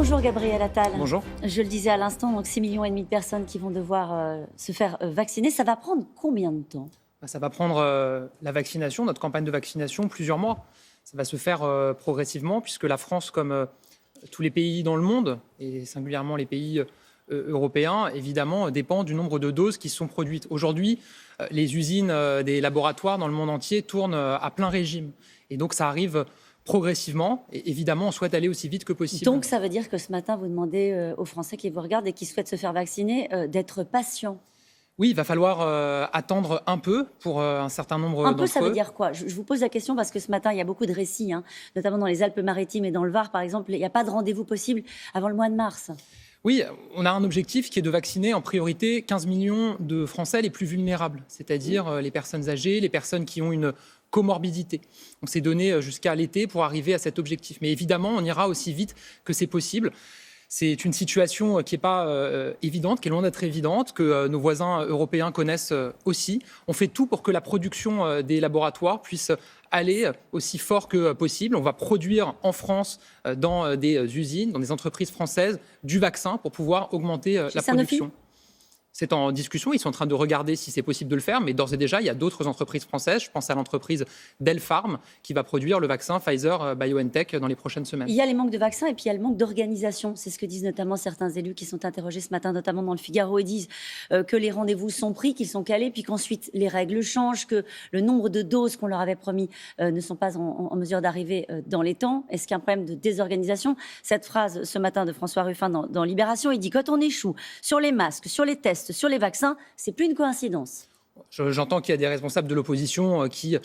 Bonjour Gabriel Attal. Bonjour. Je le disais à l'instant, donc 6,5 millions de personnes qui vont devoir se faire vacciner. Ça va prendre combien de temps ? Ça va prendre la vaccination, notre campagne de vaccination, plusieurs mois. Ça va se faire progressivement puisque la France, comme tous les pays dans le monde, et singulièrement les pays européens, évidemment, dépend du nombre de doses qui sont produites. Aujourd'hui, les usines des laboratoires dans le monde entier tournent à plein régime. Et donc ça arrive progressivement. Et évidemment, on souhaite aller aussi vite que possible. Donc ça veut dire que ce matin, vous demandez aux Français qui vous regardent et qui souhaitent se faire vacciner d'être patients. Oui, il va falloir attendre un peu pour un certain nombre d'entre eux. Un peu, ça veut dire quoi ? Je vous pose la question parce que ce matin, il y a beaucoup de récits, notamment dans les Alpes-Maritimes et dans le Var, par exemple. Il n'y a pas de rendez-vous possible avant le mois de mars. Oui, on a un objectif qui est de vacciner en priorité 15 millions de Français les plus vulnérables, c'est-à-dire les personnes âgées, les personnes qui ont une comorbidité. On s'est donné jusqu'à l'été pour arriver à cet objectif. Mais évidemment, on ira aussi vite que c'est possible. C'est une situation qui n'est pas évidente, qui est loin d'être évidente, que nos voisins européens connaissent aussi. On fait tout pour que la production des laboratoires puisse aller aussi fort que possible. On va produire en France, dans des usines, dans des entreprises françaises, du vaccin pour pouvoir augmenter la production. C'est en discussion, ils sont en train de regarder si c'est possible de le faire, mais d'ores et déjà, il y a d'autres entreprises françaises. Je pense à l'entreprise Delpharm qui va produire le vaccin Pfizer-BioNTech dans les prochaines semaines. Il y a les manques de vaccins et puis il y a le manque d'organisation. C'est ce que disent notamment certains élus qui sont interrogés ce matin, notamment dans le Figaro. Ils disent que les rendez-vous sont pris, qu'ils sont calés, puis qu'ensuite les règles changent, que le nombre de doses qu'on leur avait promis ne sont pas en mesure d'arriver dans les temps. Est-ce qu'il y a un problème de désorganisation ? Cette phrase ce matin de François Ruffin dans Libération, il dit « Quand on échoue sur les masques, sur les tests, sur les vaccins, c'est plus une coïncidence. » J'entends qu'il y a des responsables de l'opposition qui,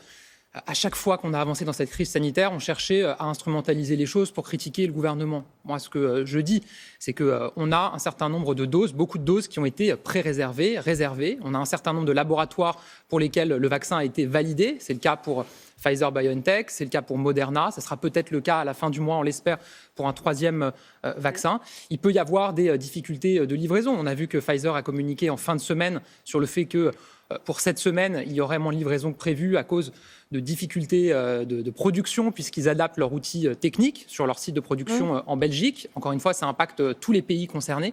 à chaque fois qu'on a avancé dans cette crise sanitaire, ont cherché à instrumentaliser les choses pour critiquer le gouvernement. Moi, ce que je dis, c'est qu'on a un certain nombre de doses, beaucoup de doses qui ont été pré-réservées, réservées. On a un certain nombre de laboratoires pour lesquels le vaccin a été validé. C'est le cas pour Pfizer-BioNTech, c'est le cas pour Moderna. Ça sera peut-être le cas à la fin du mois, on l'espère, pour un troisième vaccin. Il peut y avoir des difficultés de livraison. On a vu que Pfizer a communiqué en fin de semaine sur le fait que pour cette semaine, il y aurait moins de livraison que prévu à cause de difficultés de production, puisqu'ils adaptent leur outil technique sur leur site de production en Belgique. Encore une fois, ça impacte tous les pays concernés.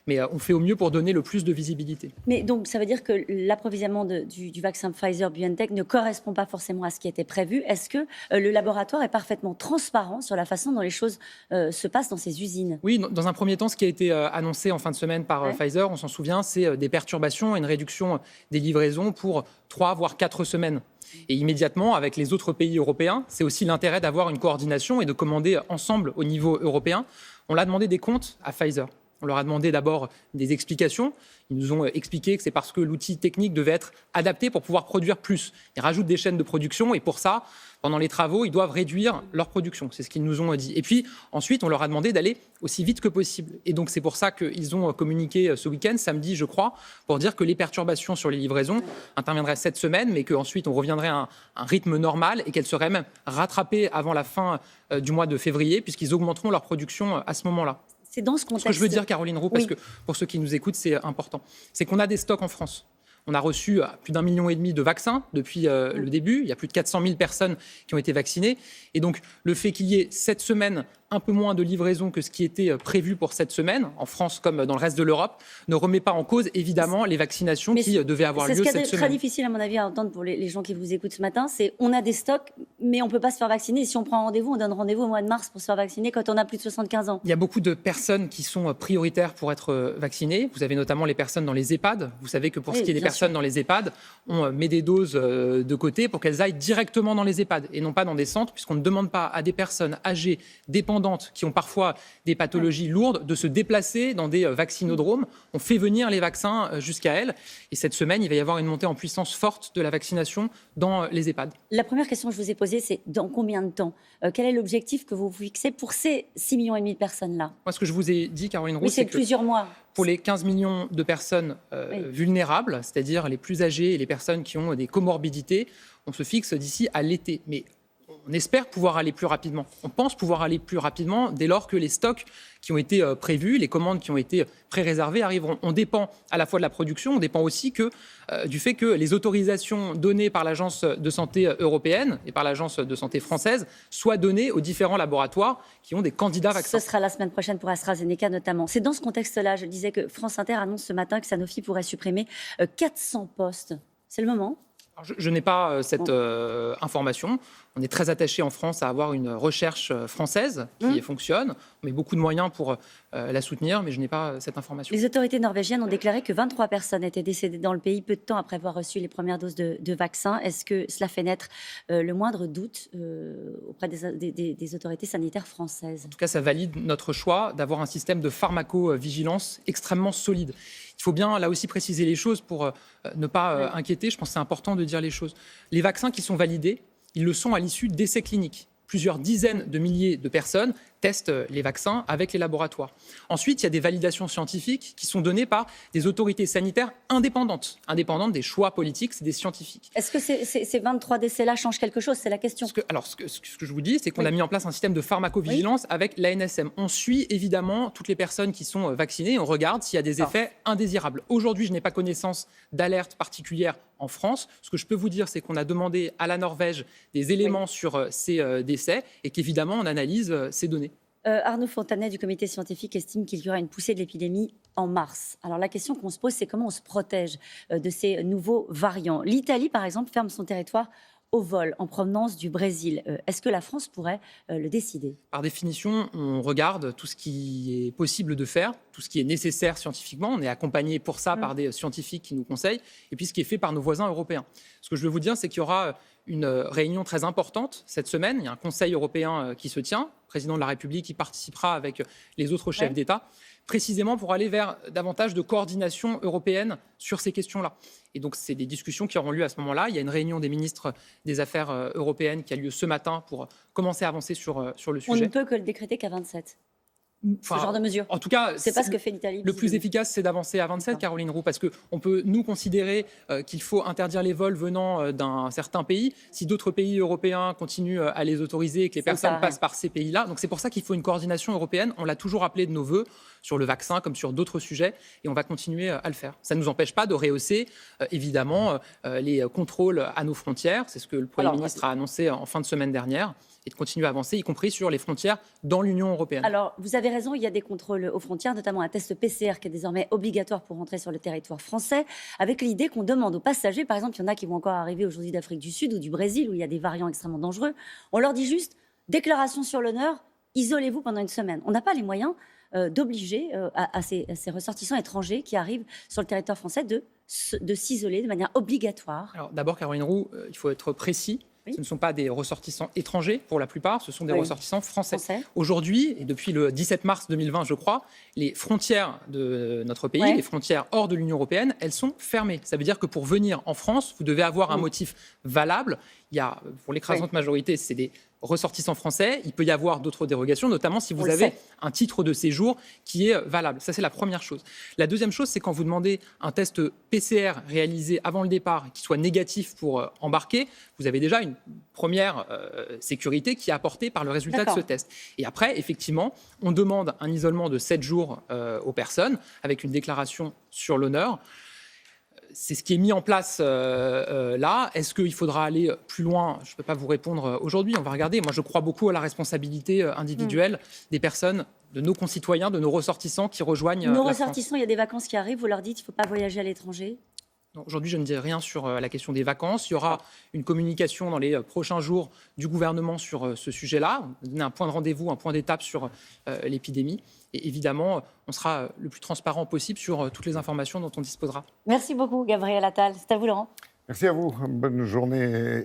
Mais on fait au mieux pour donner le plus de visibilité. Mais donc, ça veut dire que l'approvisionnement du vaccin Pfizer-BioNTech ne correspond pas forcément à ce qui était prévu. Est-ce que le laboratoire est parfaitement transparent sur la façon dont les choses se passent dans ces usines ? Oui, dans un premier temps, ce qui a été annoncé en fin de semaine par Pfizer, on s'en souvient, c'est des perturbations et une réduction des livraisons pour 3 voire 4 semaines. Et immédiatement, avec les autres pays européens, c'est aussi l'intérêt d'avoir une coordination et de commander ensemble au niveau européen. On a demandé des comptes à Pfizer. On leur a demandé d'abord des explications. Ils nous ont expliqué que c'est parce que l'outil technique devait être adapté pour pouvoir produire plus. Ils rajoutent des chaînes de production et pour ça, pendant les travaux, ils doivent réduire leur production. C'est ce qu'ils nous ont dit. Et puis ensuite, on leur a demandé d'aller aussi vite que possible. Et donc c'est pour ça qu'ils ont communiqué ce week-end, samedi je crois, pour dire que les perturbations sur les livraisons interviendraient cette semaine, mais qu'ensuite on reviendrait à un rythme normal et qu'elles seraient même rattrapées avant la fin du mois de février, puisqu'ils augmenteront leur production à ce moment-là. C'est dans ce contexte. Ce que je veux dire, Caroline Roux, parce que pour ceux qui nous écoutent, c'est important, c'est qu'on a des stocks en France. On a reçu plus d'1,5 million de vaccins depuis le début. Il y a plus de 400 000 personnes qui ont été vaccinées. Et donc, le fait qu'il y ait cette semaine un peu moins de livraison que ce qui était prévu pour cette semaine, en France comme dans le reste de l'Europe, ne remet pas en cause, évidemment, les vaccinations qui devaient avoir lieu cette semaine. C'est ce qui est très difficile, à mon avis, à entendre pour les gens qui vous écoutent ce matin, c'est on a des stocks, mais on ne peut pas se faire vacciner. Et si on prend rendez-vous, on donne rendez-vous au mois de mars pour se faire vacciner quand on a plus de 75 ans. Il y a beaucoup de personnes qui sont prioritaires pour être vaccinées. Vous avez notamment les personnes dans les EHPAD. Vous savez que pour ce qui est des personnes dans les EHPAD, on met des doses de côté pour qu'elles aillent directement dans les EHPAD et non pas dans des centres, puisqu'on ne demande pas à des personnes âgées, dépendantes, qui ont parfois des pathologies lourdes, de se déplacer dans des vaccinodromes. On fait venir les vaccins jusqu'à elles. Et cette semaine, il va y avoir une montée en puissance forte de la vaccination dans les EHPAD. La première question que je vous ai posée, c'est dans combien de temps ? Quel est l'objectif que vous fixez pour ces 6,5 millions de personnes-là ? Moi, ce que je vous ai dit, Caroline Roux, c'est plusieurs mois. Pour les 15 millions de personnes vulnérables, c'est-à-dire les plus âgées et les personnes qui ont des comorbidités, on se fixe d'ici à l'été. Mais On espère pouvoir aller plus rapidement. On pense pouvoir aller plus rapidement dès lors que les stocks qui ont été prévus, les commandes qui ont été pré-réservées arriveront. On dépend à la fois de la production, on dépend aussi du fait que les autorisations données par l'Agence de santé européenne et par l'Agence de santé française soient données aux différents laboratoires qui ont des candidats vaccins. Ce sera la semaine prochaine pour AstraZeneca notamment. C'est dans ce contexte-là, je disais que France Inter annonce ce matin que Sanofi pourrait supprimer 400 postes. C'est le moment ? Je n'ai pas cette information. On est très attaché en France à avoir une recherche française qui fonctionne. On met beaucoup de moyens pour la soutenir, mais je n'ai pas cette information. Les autorités norvégiennes ont déclaré que 23 personnes étaient décédées dans le pays peu de temps après avoir reçu les premières doses de vaccins. Est-ce que cela fait naître le moindre doute auprès des autorités sanitaires françaises ? En tout cas, ça valide notre choix d'avoir un système de pharmacovigilance extrêmement solide. Il faut bien, là aussi, préciser les choses pour ne pas inquiéter. Je pense que c'est important de dire les choses. Les vaccins qui sont validés, ils le sont à l'issue d'essais cliniques. Plusieurs dizaines de milliers de personnes testent les vaccins avec les laboratoires. Ensuite, il y a des validations scientifiques qui sont données par des autorités sanitaires indépendantes des choix politiques, c'est des scientifiques. Est-ce que ces 23 décès-là changent quelque chose ? C'est la question. Ce que je vous dis, c'est qu'on a mis en place un système de pharmacovigilance avec l'ANSM. On suit évidemment toutes les personnes qui sont vaccinées. On regarde s'il y a des effets indésirables. Aujourd'hui, je n'ai pas connaissance d'alerte particulière en France. Ce que je peux vous dire, c'est qu'on a demandé à la Norvège des éléments sur ces décès et qu'évidemment, on analyse ces données. Arnaud Fontanet du comité scientifique estime qu'il y aura une poussée de l'épidémie en mars. Alors la question qu'on se pose, c'est comment on se protège de ces nouveaux variants. L'Italie, par exemple, ferme son territoire au vol en provenance du Brésil. Est-ce que la France pourrait le décider ? Par définition, on regarde tout ce qui est possible de faire, tout ce qui est nécessaire scientifiquement. On est accompagné pour ça par des scientifiques qui nous conseillent, et puis ce qui est fait par nos voisins européens. Ce que je veux vous dire, c'est qu'il y aura une réunion très importante cette semaine. Il y a un Conseil européen qui se tient. Le président de la République y participera avec les autres chefs d'État, précisément pour aller vers davantage de coordination européenne sur ces questions-là. Et donc, c'est des discussions qui auront lieu à ce moment-là. Il y a une réunion des ministres des Affaires européennes qui a lieu ce matin pour commencer à avancer sur le sujet. On ne peut que le décréter qu'à 27. Ce genre de mesure. En tout cas, c'est pas ce que fait l'Italie. Le plus efficace, c'est d'avancer à 27, Caroline Roux, parce qu'on peut nous considérer qu'il faut interdire les vols venant d'un certain pays si d'autres pays européens continuent à les autoriser et que les personnes passent par ces pays-là. Donc c'est pour ça qu'il faut une coordination européenne. On l'a toujours appelé de nos vœux sur le vaccin comme sur d'autres sujets et on va continuer à le faire. Ça ne nous empêche pas de rehausser évidemment les contrôles à nos frontières. C'est ce que le Premier ministre a annoncé en fin de semaine dernière. Et de continuer à avancer, y compris sur les frontières dans l'Union européenne. Alors, vous avez raison, il y a des contrôles aux frontières, notamment un test PCR qui est désormais obligatoire pour rentrer sur le territoire français, avec l'idée qu'on demande aux passagers, par exemple, il y en a qui vont encore arriver aujourd'hui d'Afrique du Sud ou du Brésil, où il y a des variants extrêmement dangereux, on leur dit juste, déclaration sur l'honneur, isolez-vous pendant une semaine. On n'a pas les moyens d'obliger à ces ressortissants étrangers qui arrivent sur le territoire français de s'isoler de manière obligatoire. Alors d'abord, Caroline Roux, il faut être précis. Ce ne sont pas des ressortissants étrangers pour la plupart, ce sont des ressortissants français. Aujourd'hui, et depuis le 17 mars 2020, je crois, les frontières de notre pays, les frontières hors de l'Union européenne, elles sont fermées. Ça veut dire que pour venir en France, vous devez avoir un motif valable. Il y a, pour l'écrasante majorité, c'est des ressortissants français. Il peut y avoir d'autres dérogations, notamment si vous avez un titre de séjour qui est valable. Ça, c'est la première chose. La deuxième chose, c'est quand vous demandez un test PCR réalisé avant le départ qui soit négatif pour embarquer, vous avez déjà une première sécurité qui est apportée par le résultat de ce test. Et après, effectivement, on demande un isolement de 7 jours aux personnes avec une déclaration sur l'honneur. C'est ce qui est mis en place là. Est-ce qu'il faudra aller plus loin ? Je ne peux pas vous répondre aujourd'hui. On va regarder. Moi, je crois beaucoup à la responsabilité individuelle des personnes, de nos concitoyens, de nos ressortissants qui rejoignent nos la ressortissants, il y a des vacances qui arrivent. Vous leur dites qu'il ne faut pas voyager à l'étranger ? Aujourd'hui, je ne dis rien sur la question des vacances. Il y aura une communication dans les prochains jours du gouvernement sur ce sujet-là. On va donner un point de rendez-vous, un point d'étape sur l'épidémie. Et évidemment, on sera le plus transparent possible sur toutes les informations dont on disposera. Merci beaucoup, Gabriel Attal. C'est à vous, Laurent. Merci à vous. Bonne journée.